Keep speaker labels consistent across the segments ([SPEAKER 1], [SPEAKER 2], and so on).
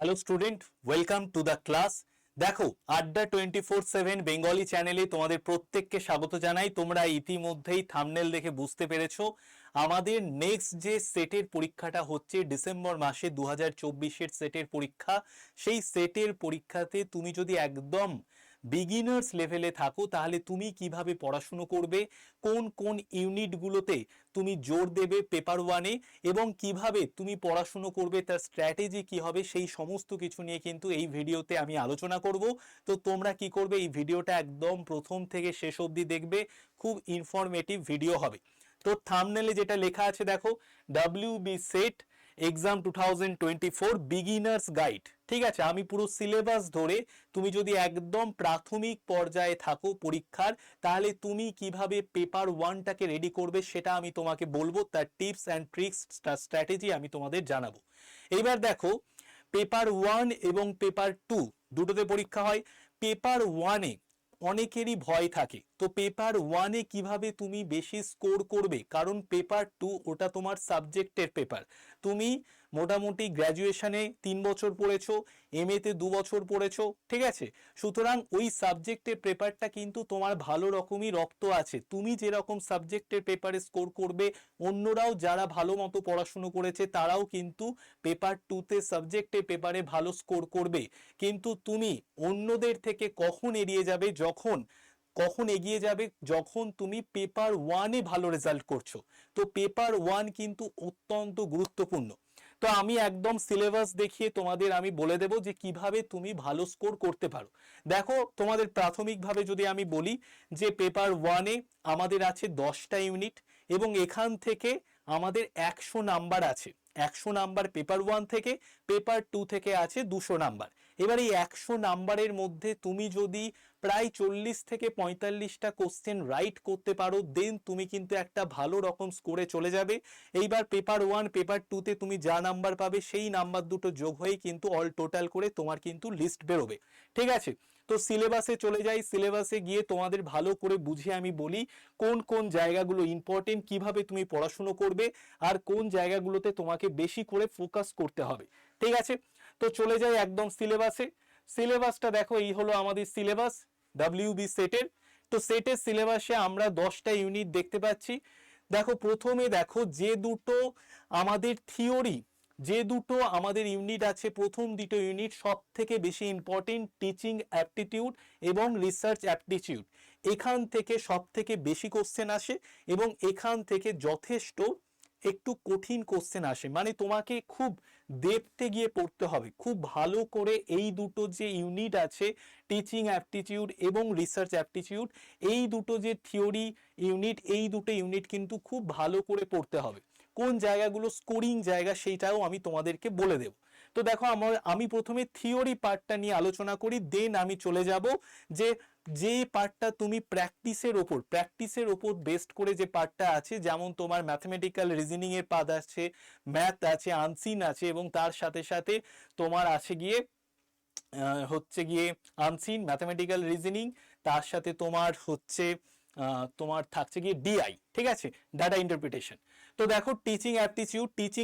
[SPEAKER 1] Hello student, welcome to the class. দেখো, আড্ডা 24/7 Bengali চ্যানেলে তোমাদের প্রত্যেককে স্বাগত জানাই। তোমরা ইতিমধ্যেই থাম্বনেল দেখে বুঝতে পেরেছো আমাদের নেক্সট যে সেটের পরীক্ষাটা হচ্ছে ডিসেম্বর মাসে 2024-এর সেটের পরীক্ষা। সেই সেটের পরীক্ষাতে তুমি যদি একদম বিগিনার্স লেভেলে থাকো তাহলে তুমি কিভাবে পড়াশুনো করবে, কোন কোন ইউনিটগুলোতে তুমি জোর দেবে পেপার ওয়ানে, এবং কিভাবে তুমি পড়াশুনো করবে তার স্ট্র্যাটেজি কি হবে, সেই সমস্ত কিছু নিয়ে কিন্তু এই ভিডিওতে আমি আলোচনা করব। তো তোমরা কি করবে, এই ভিডিওটা একদম প্রথম থেকে শেষ অবধি দেখবে, খুব ইনফরমেটিভ ভিডিও হবে। তো থাম্বনেলে যেটা লেখা আছে দেখো, WB set exam 2024 beginners guide. ঠিক আছে, আমি পুরো সিলেবাস ধরে, তুমি যদি একদম প্রাথমিক পর্যায়ে থাকো পরীক্ষার, তাহলে তুমি কিভাবে পেপার ওয়ানটাকে রেডি করবে সেটা আমি তোমাকে বলবো, তার টিপস অ্যান্ড ট্রিক্স স্ট্র্যাটেজি আমি তোমাদের জানাবো। এইবার দেখো, পেপার ওয়ান এবং পেপার টু দুটোতে পরীক্ষা হয়। পেপার ওয়ানে অনেকেরই ভয় থাকে, তো পেপার ওয়ানে কিভাবে তুমি বেশি স্কোর করবে, কারণ পেপার টু ওটা তোমার সাবজেক্টের পেপার। তুমি মোটামুটি গ্র্যাজুয়েশনে 3 বছর পড়েছো, MA তে 2 বছর পড়েছো, ঠিক আছে। সুতরাং ওই সাবজেক্টের পেপারটা কিন্তু তোমার ভালো রকমই রক্ত আছে। তুমি যেরকম সাবজেক্টের পেপারে স্কোর করবে, অন্যরাও যারা ভালো মতো পড়াশুনো করেছে তারাও কিন্তু পেপার টুতে সাবজেক্টের পেপারে ভালো স্কোর করবে। কিন্তু তুমি অন্যদের থেকে কখন এড়িয়ে যাবে, কখন এগিয়ে যাবে, যখন তুমি পেপার ওয়ানে ভালো রেজাল্ট করছো। তো পেপার ওয়ান কিন্তু অত্যন্ত গুরুত্বপূর্ণ। তো আমি একদম সিলেবাস দেখিয়ে তোমাদের আমি বলে দেব যে কিভাবে তুমি ভালো স্কোর করতে পারো। দেখো, তোমাদের প্রাথমিকভাবে যদি আমি বলি যে পেপার ওয়ানে আমাদের আছে 10টা ইউনিট, এবং এখান থেকে আমাদের 100 নাম্বার আছে। 100 নাম্বার পেপার ওয়ান থেকে, পেপার টু থেকে আছে 200 নাম্বার। এবার এই 100 নাম্বারের মধ্যে তুমি যদি প্রায় 40 থেকে 45টা কোশ্চেন রাইট করতে পারো, দেন তুমি কিন্তু একটা ভালো রকম স্কোরে চলে যাবে। এইবার পেপার ওয়ান পেপার টুতে তুমি যা নাম্বার পাবে সেই নাম্বার দুটো যোগ হয়ে কিন্তু অল টোটাল করে তোমার কিন্তু লিস্ট বেরোবে। ঠিক আছে, তো সিলেবাসে চলে যাই। সিলেবাসে গিয়ে তোমাদের ভালো করে বুঝিয়ে আমি বলি কোন কোন জায়গাগুলো ইম্পর্টেন্ট, কিভাবে তুমি পড়াশুনো করবে, আর কোন জায়গাগুলোতে তোমাকে বেশি করে ফোকাস করতে হবে। ঠিক আছে, তো চলে যাই একদম সিলেবাসে। সিলেবাসটা দেখো, এই হলো আমাদের সিলেবাস WB সেটের। তো সেটের সিলেবাসে আমরা 10টা ইউনিট দেখতে পাচ্ছি। দেখো, প্রথমে দেখো যে দুটো আমাদের ইউনিট আছে, প্রথম দুটো ইউনিট সব থেকে বেশি ইম্পর্টেন্ট, টিচিং অ্যাপটিটিউড এবং রিসার্চ অ্যাপটিটিউড। এখান থেকে সব থেকে বেশি কোশ্চেন আসে, এবং এখান থেকে যথেষ্ট একটু কঠিন কোশ্চেন আসে। মানে তোমাকে খুব ডেপথে গিয়ে পড়তে হবে, খুব ভালো করে এই দুটো যে ইউনিট আছে, টিচিং অ্যাপটিটিউড এবং রিসার্চ অ্যাপটিটিউড, এই দুটো যে থিওরি ইউনিট, এই দুটো ইউনিট কিন্তু খুব ভালো করে পড়তে হবে। কোন জায়গাগুলো স্কোরিং জায়গা সেইটাও আমি তোমাদেরকে বলে দেব। তো দেখো, আমি প্রথমে থিওরি পার্টটা নিয়ে আলোচনা করি, দেন আমি চলে যাব যে পার্টটা তুমি প্র্যাকটিসের ওপর বেস্ট করে যে পার্টটা আছে, যেমন তোমার ম্যাথমেটিক্যাল রিজনিং এর পার্ট আছে, ম্যাথ আছে, আনসিন আছে, এবং তার সাথে সাথে তোমার আছে গিয়ে আনসিন ম্যাথমেটিক্যাল রিজনিং, তার সাথে তোমার থাকছে গিয়ে ডিআই, ঠিক আছে, ডাটা ইন্টারপ্রিটেশন। তো দেখো, টিচিং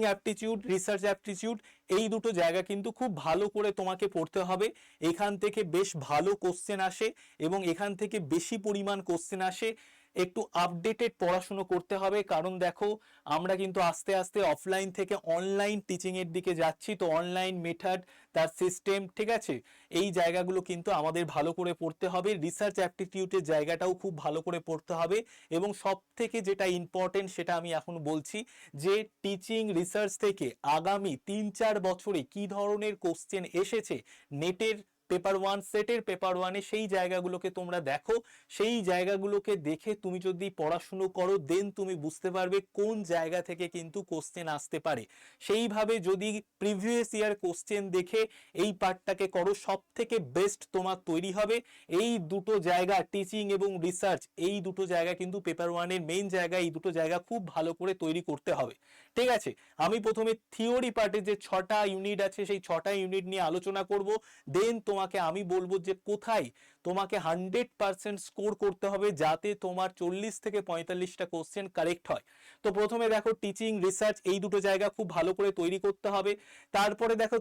[SPEAKER 1] অ্যাপটিটিউড রিসার্চ অ্যাপটিটিউড, এই দুটো জায়গা কিন্তু খুব ভালো করে তোমাকে পড়তে হবে। এখান থেকে বেশ ভালো কোশ্চেন আসে, এবং এখান থেকে বেশি পরিমাণ কোশ্চেন আসে। একটু আপডেটেড পড়াশুনো করতে হবে, কারণ দেখো, আমরা কিন্তু আস্তে আস্তে অফলাইন থেকে অনলাইন টিচিং এর দিকে যাচ্ছি। তো অনলাইন মেথড, তার সিস্টেম, ঠিক আছে, এই জায়গাগুলো কিন্তু আমাদের ভালো করে পড়তে হবে। রিসার্চ অ্যাপটিটিউডের জায়গাটাও খুব ভালো করে পড়তে হবে, এবং সব থেকে যেটা ইম্পর্টেন্ট সেটা আমি এখন বলছি, যে টিচিং রিসার্চ থেকে আগামী 3-4 বছরে কি ধরনের কোশ্চেন এসেছে নেটের পেপার ওয়ান, সেটের পেপার ওয়ানে, সেই জায়গাগুলোকে তোমরা দেখো। সেই জায়গাগুলোকে দেখে তুমি যদি পড়াশুনো করো, দেন তুমি বুঝতে পারবে কোন জায়গা থেকে কিন্তু কোশ্চেন আসতে পারে। সেইভাবে যদি প্রিভিয়াস ইয়ার কোশ্চেন দেখে এই পার্টটাকে করো, সব থেকে বেস্ট তোমার তৈরি হবে। এই দুটো জায়গা, টিচিং এবং রিসার্চ, এই দুটো জায়গা কিন্তু পেপার ওয়ানের মেইন জায়গা, এই দুটো জায়গা খুব ভালো করে তৈরি করতে হবে। ঠিক আছে, আমি প্রথমে থিওরি পার্টে যে 6টা ইউনিট আছে সেই 6টা ইউনিট নিয়ে আলোচনা করব, দেন তোমাকে আমি বলবো যে কোথায় তোমাকে 100% স্কোর করতে হবে যাতে তোমার 40 থেকে 45টা কোশ্চেন কারেক্ট হয়। তো প্রথমে দেখো টিচিং রিসার্চ এই দুটো জায়গা খুব ভালো করে তৈরি করতে হবে। তারপরে দেখো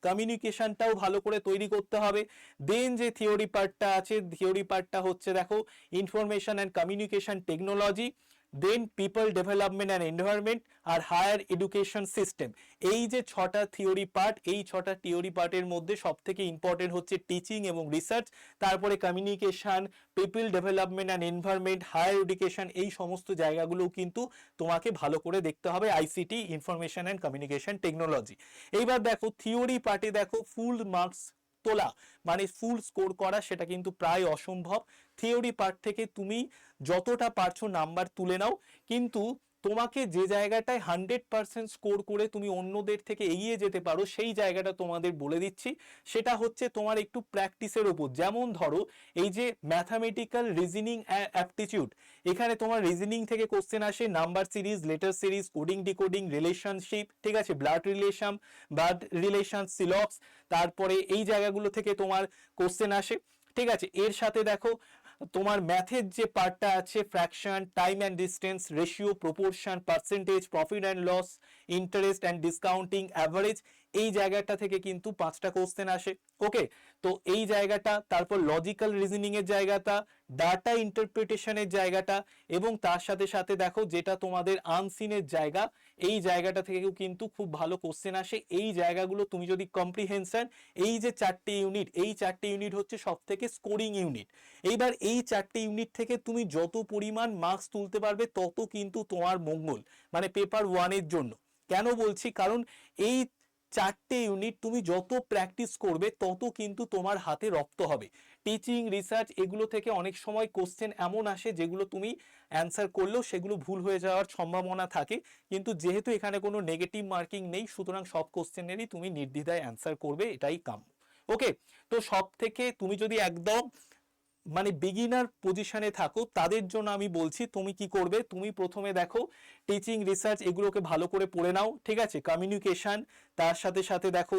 [SPEAKER 1] কমিউনিকেশনটাও ভালো করে তৈরি করতে হবে। দেন যে থিওরি পার্টটা আছে, থিওরি পার্টটা হচ্ছে দেখো information and communication technology, then people development and environment, আর হায়ার এডুকেশন সিস্টেম। এই যে 6টা থিওরি পার্ট, এই 6টা থিওরি পার্টের মধ্যে সব থেকে ইম্পর্টেন্ট হচ্ছে টিচিং এবং রিসার্চ, তারপরে communication, people development and environment, higher education, এই সমস্ত জায়গাগুলো কিন্তু তোমাকে ভালো করে দেখতে হবে, ICT, information and communication technology. এইবার দেখো থিওরি পার্টে দেখো ফুল মার্কস তোলা মানে ফুল স্কোর করা সেটা কিন্তু প্রায় অসম্ভব। থিওরি পার্ট থেকে তুমি যতটা পারছো নাম্বার তুলে নাও, কিন্তু তোমাকে যে জায়গাটায় 100% স্কোর করে তুমি অন্যদের থেকে এগিয়ে যেতে পারো সেই জায়গাটা তোমাদের বলে দিচ্ছি। সেটা হচ্ছে তোমার একটু প্র্যাকটিসের ওপর। যেমন ধরো এই যে ম্যাথামেটিক্যাল রিজনিং অ্যাপটিটিউড, এখানে তোমার রিজনিং থেকে কোশ্চেন আসে, number series, letter series, coding decoding, relationship, ঠিক আছে, ব্লাড রিলেশন, সিলক্স, তারপরে এই জায়গাগুলো থেকে তোমার কোশ্চেন আসে। ঠিক আছে, এর সাথে দেখো তোমার ম্যাথের যে পার্টটা আছে, fraction, time and distance, ratio, proportion, percentage, profit and loss, interest and discounting, average, এই জায়গাটা থেকে কিন্তু 5টা কোশ্চেন আসে। ওকে, তো এই জায়গাটা, তারপর লজিক্যাল রিজনিং এর জায়গাটা, ডাটা ইন্টারপ্রিটেশনের জায়গাটা, এবং তার সাথে সাথে দেখো যেটা তোমাদের আনসিনের জায়গা, এই জায়গাটা থেকেও কিন্তু খুব ভালো কোশ্চেন আসে। এই জায়গাগুলো তুমি যদি কম্প্রিহেনশন, এই যে 4টে ইউনিট, এই 4টে ইউনিট হচ্ছে সব থেকে স্কোরিং ইউনিট। এইবার এই 4টে ইউনিট থেকে তুমি যত পরিমাণ মার্কস তুলতে পারবে তত কিন্তু তোমার মঙ্গল, মানে পেপার 1-এর জন্য। কেন বলছি, কারণ এই 4টে ইউনিট তুমি যত প্র্যাকটিস করবে তত কিন্তু তোমার হাতে রপ্ত হবে। টিচিং, রিসার্চ, এগুলো থেকে অনেক সময় কোশ্চেন এমন আসে যেগুলো তুমি অ্যান্সার করলেও সেগুলো ভুল হয়ে যাওয়ার সম্ভাবনা থাকে, কিন্তু যেহেতু এখানে কোনো নেগেটিভ মার্কিং নেই সুতরাং সব কোশ্চেনেরই তুমি নির্দ্বিধায় অ্যান্সার করবে, এটাই কাম্য। ওকে, তো সব থেকে তুমি যদি একদম মানে বিগিনার পজিশনে থাকো তাদের জন্য আমি বলছি তুমি কি করবে, তুমি প্রথমে দেখো টিচিং, রিসার্চ এগুলোকে ভালো করে পড়ে নাও, ঠিক আছে, কমিউনিকেশন, তার সাথে সাথে দেখো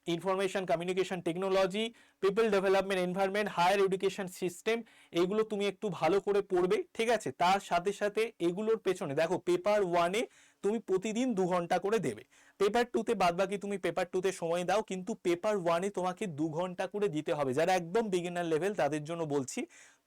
[SPEAKER 1] information communication technology, people development, environment, higher education system, এগুলো তুমি একটু ভালো করে পড়বে। ঠিক আছে, তার সাথে সাথে এগুলোর পেছনে দেখো পেপার 1-এ তুমি প্রতিদিন 2 ঘন্টা করে দেবে, পেপার 2-তে বাদবাকি তুমি পেপার 2-তে সময় দাও, কিন্তু পেপার 1-এ তোমাকে 2 ঘন্টা করে দিতে হবে। যারা একদম বিগিনার লেভেল তাদের জন্য বলছি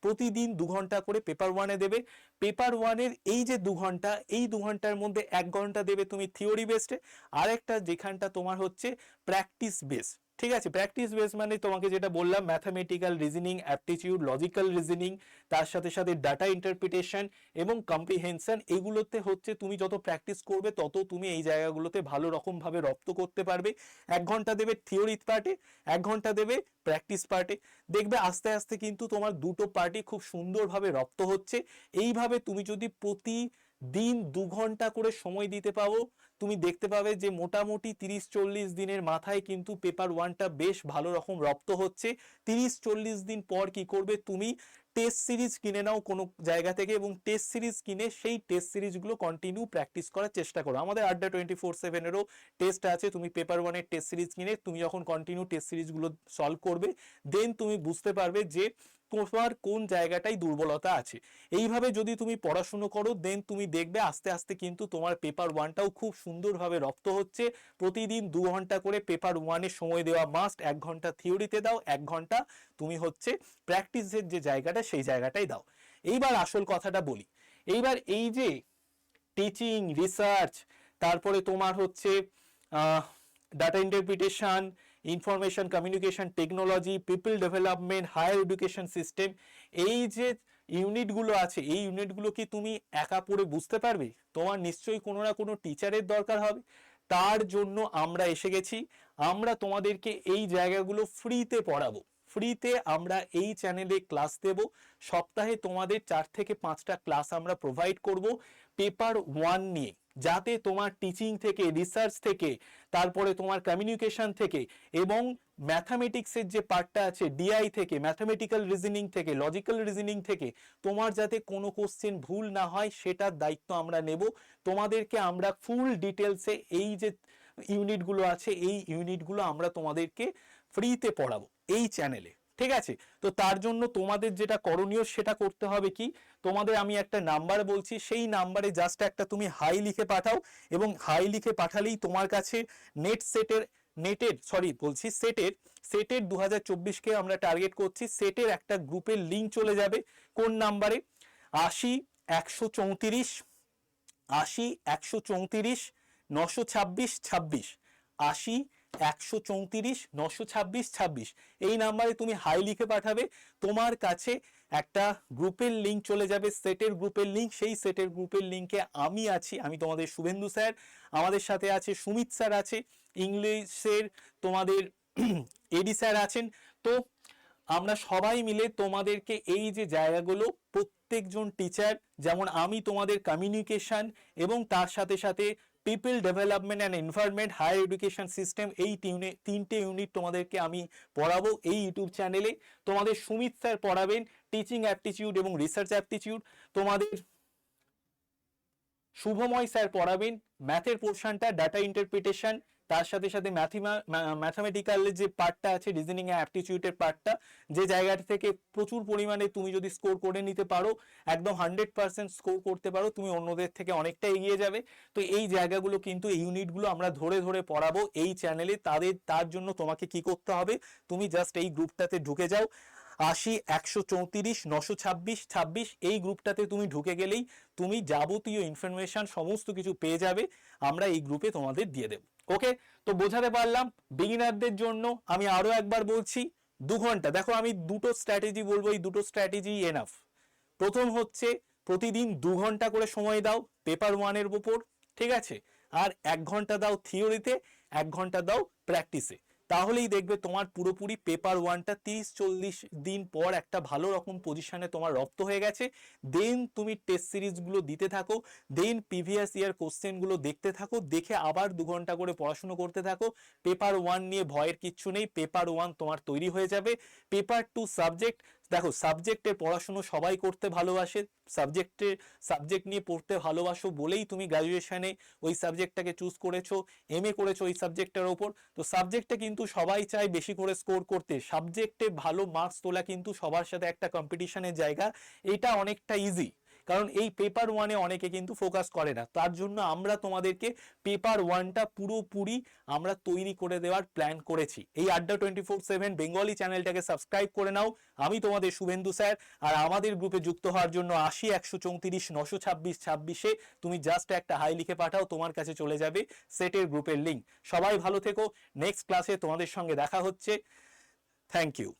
[SPEAKER 1] প্রতিদিন 2 ঘন্টা করে পেপার 1-এ দেবে। পেপার 1-এর এই যে 2 ঘন্টা, এই 2 ঘন্টার মধ্যে 1 ঘন্টা দেবে তুমি থিওরি বেসডে, আর একটা যেখানটা তোমার হচ্ছে প্র্যাকটিস বেস। ঠিক আছে, প্র্যাকটিস বেস মানে তোমাকে যেটা বললাম mathematical reasoning, aptitude, logical reasoning, তার সাথে সাথে ডাটা ইন্টারপ্রিটেশন এবং কম্প্রিহেনশন, এগুলোতে হচ্ছে তুমি যত প্র্যাকটিস করবে তত তুমি এই জায়গাগুলোতে ভালো রকম ভাবে রপ্ত করতে পারবে। 1 ঘন্টা দেবে থিওরি পার্টে, 1 ঘন্টা দেবে প্র্যাকটিস পার্টে, দেখবে আস্তে আস্তে কিন্তু তোমার দুটো পার্টি খুব সুন্দরভাবে রপ্ত হচ্ছে। এইভাবে তুমি যদি প্রতিদিন 2 ঘন্টা করে সময় দিতে পারো, তুমি দেখতে পাবে যে মোটামুটি 30-40 দিনের মাথায় কিন্তু পেপার 1টা বেশ ভালো রকম রপ্ত হচ্ছে। 30-40 দিন পর কি করবে, তুমি টেস্ট সিরিজ কিনে নাও কোনো জায়গা থেকে, এবং টেস্ট সিরিজ কিনে সেই টেস্ট সিরিজগুলো কন্টিনিউ প্র্যাকটিস করার চেষ্টা করো। আমাদের আড্ডা 24/7-এরও টেস্ট আছে, তুমি পেপার 1-এর টেস্ট সিরিজ কিনে তুমি যখন কন্টিনিউ টেস্ট সিরিজগুলো সলভ করবে দেন তুমি বুঝতে পারবে যে তোমার কোন জায়গাটায় দুর্বলতা আছে। এইভাবে যদি তুমি পড়াশুনো করো দেন তুমি দেখবে আস্তে আস্তে কিন্তু তোমার পেপার 1টাও খুব সুন্দরভাবে রপ্ত হচ্ছে। প্রতিদিন 2 ঘন্টা করে পেপার 1-এ সময় দেওয়া মাস্ট, 1 ঘন্টা থিওরিতে দাও, 1 ঘন্টা তুমি হচ্ছে প্র্যাকটিসের যে জায়গাটা সেই জায়গাটাই দাও। এইবার আসল কথাটা বলি, এইবার এই যে টিচিং, রিসার্চ, তারপরে তোমার হচ্ছে data interpretation, information communication technology, people development, higher education system, এই যে ইউনিটগুলো আছে এই ইউনিটগুলো কি তুমি একা পড়ে বুঝতে পারবে? তোমার নিশ্চয়ই কোনো না কোনো টিচারের দরকার হবে। তার জন্য আমরা এসে গেছি, আমরা তোমাদেরকে এই জায়গাগুলো ফ্রিতে পড়াবো। ফ্রিতে আমরা এই চ্যানেলে ক্লাস দেব, সপ্তাহে তোমাদের 4 থেকে 5টা ক্লাস আমরা প্রোভাইড করব পেপার 1 নিয়ে, যাতে তোমার টিচিং থেকে, রিসার্চ থেকে, তারপরে তোমার কমিউনিকেশন থেকে এবং ম্যাথামেটিক্সের যে পার্টটা আছে ডিআই থেকে, ম্যাথামেটিক্যাল রিজনিং থেকে, লজিক্যাল রিজনিং থেকে তোমার যাতে কোনো কোশ্চেন ভুল না হয় সেটার দায়িত্ব আমরা নেব। তোমাদেরকে আমরা ফুল ডিটেলসে এই যে ইউনিটগুলো আছে এই ইউনিটগুলো আমরা তোমাদেরকে ফ্রিতে পড়াবো এই চ্যানেলে, ঠিক আছে? তো তার জন্য তোমাদের যেটা করণীয় সেটা করতে হবে কি, তোমাদের আমি একটা নাম্বার বলছি, সেই নাম্বারে জাস্ট একটা তুমি হাই লিখে পাঠাও, এবং হাই লিখে পাঠালেই তোমার কাছে সেটের 2024 আমরা টার্গেট করছি, সেটের একটা গ্রুপের লিঙ্ক চলে যাবে। কোন নাম্বারে? 80 134 926 26, 80 134 926 26 এই নাম্বারে তুমি হাই লিখে পাঠাবে। তোমার কাছে একটা গ্রুপের লিঙ্ক চলে যাবে, সেটের গ্রুপের লিঙ্ক। সেই সেটের গ্রুপের লিঙ্কে আমি আছি, আমি তোমাদের শুভেন্দু স্যার, আমাদের সাথে আছে সুমিত স্যার আছে, ইংলিশের তোমাদের এডি স্যার আছেন। তো আমরা সবাই মিলে তোমাদেরকে এই যে জায়গাগুলো, প্রত্যেকজন টিচার, যেমন আমি তোমাদের কমিউনিকেশন এবং তার সাথে সাথে people development and environment, higher education system, এই তিনটে ইউনিট তোমাদেরকে আমি পড়াবো এই ইউটিউব চ্যানেলে। তোমাদের সুমিত স্যার পড়াবেন টিচিং অ্যাপটিটিউড এবং রিসার্চ অ্যাপটিটিউড, তোমাদের শুভময় স্যার পড়াবেন ম্যাথের পোর্শনটা, ডাটা ইন্টারপ্রিটেশন, তার সাথে সাথে ম্যাথামেটিক্যাল যে পার্টটা আছে, রিজনিং অ্যাপটিটিউডের পার্টটা, যে জায়গাটা থেকে প্রচুর পরিমাণে তুমি যদি স্কোর করে নিতে পারো, একদম 100% স্কোর করতে পারো, তুমি অন্যদের থেকে অনেকটা এগিয়ে যাবে। তো এই জায়গাগুলো কিন্তু, এই ইউনিটগুলো আমরা ধরে ধরে পড়াবো এই চ্যানেলে। তার জন্য তোমাকে কি করতে হবে, তুমি জাস্ট এই গ্রুপটাতে ঢুকে যাও, 80 134 926 26 এই গ্রুপটাতে তুমি ঢুকে গেলেই তুমি যাবতীয় ইনফরমেশন সমস্ত কিছু পেয়ে যাবে, আমরা এই গ্রুপে তোমাদের দিয়ে দেব। ওকে, তো বোঝাতে পারলাম বিগিনারদের জন্য আমি আরো একবার বলছি, 2 ঘন্টা, দেখো আমি দুটো স্ট্র্যাটেজি বলবো, এই দুটো স্ট্র্যাটেজি এনাফ। প্রথম হচ্ছে প্রতিদিন 2 ঘন্টা করে সময় দাও পেপার 1 এর উপর, ঠিক আছে? আর 1 ঘন্টা দাও থিওরিতে, 1 ঘন্টা দাও প্র্যাকটিসে, তাহলেই দেখবে তোমার পুরোপুরি পেপার 1টা 30-40 দিন পর একটা ভালো রকম পজিশনে তোমার রপ্ত হয়ে গেছে। দেন তুমি টেস্ট সিরিজগুলো দিতে থাকো, দেন প্রিভিয়াস ইয়ার কোশ্চেনগুলো দেখতে থাকো, দেখে আবার 2 ঘন্টা করে পড়াশুনো করতে থাকো। পেপার 1 নিয়ে ভয়ের কিচ্ছু নেই, পেপার 1 তোমার তৈরি হয়ে যাবে। পেপার 2 সাবজেক্ট, দেখো সাবজেক্টের পড়াশুনো সবাই করতে ভালোবাসে, সাবজেক্ট নিয়ে পড়তে ভালোবাসো বলেই তুমি গ্র্যাজুয়েশনে ওই সাবজেক্টটাকে চুজ করেছো, এমএ করেছো ওই সাবজেক্টের ওপর। তো সাবজেক্টে কিন্তু সবাই চায় বেশি করে স্কোর করতে, সাবজেক্টে ভালো মার্কস তোলা কিন্তু সবার সাথে একটা কম্পিটিশনের জায়গা, এটা অনেকটা ইজি, কারণ এই পেপার 1-এ অনেকে কিন্তু ফোকাস করে না। তার জন্য আমরা তোমাদেরকে পেপার 1টা পুরোপুরি আমরা তৈরি করে দেওয়ার প্ল্যান করেছি। এই আড্ডা 24/7 বেঙ্গলি চ্যানেলটাকে সাবস্ক্রাইব করে নাও। আমি তোমাদের শুভেন্দু স্যার, আর আমাদের গ্রুপে যুক্ত হওয়ার জন্য 80 134 926 26-এ তুমি জাস্ট একটা হাই লিখে পাঠাও, তোমার কাছে চলে যাবে সেটের গ্রুপের লিঙ্ক। সবাই ভালো থেকো, নেক্সট ক্লাসে তোমাদের সঙ্গে দেখা হচ্ছে। Thank you.